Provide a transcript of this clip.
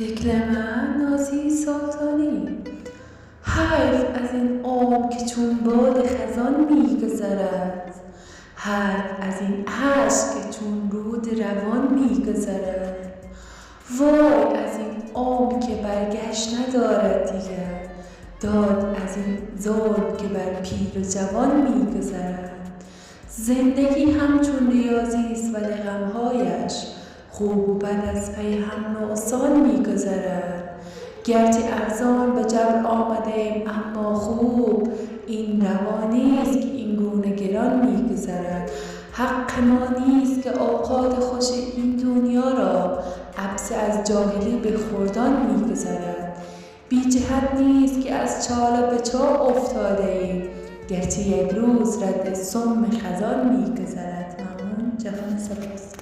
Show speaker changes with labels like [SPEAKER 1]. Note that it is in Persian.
[SPEAKER 1] دکل من نازی سلطانی، حیف از این عمر که چون باد خزان می‌گذرد، حیف از این اشک که چون رود روان می‌گذرد. وای از این عمر که برگشت ندارد دیگر، داد از این ظلم که بر پیر و جوان می‌گذرد. زندگی همچون ریاضیست ولی غمهایش خوب و بد از پی هم نقصان می‌گذرد. گرچه ارزان به جبر آمدیم اما خوب، این روا نیست که این گونه گران می‌گذرد. حق ما نیست که اوقات خوش این دنیا را عبث از جاهلی به خردان می‌گذرد. بی جهت نیست که از چاله به چاه افتاده‌ایم، گرچه یک روز رد سم خزان می‌گذرد. ممنون. جهان سپاس.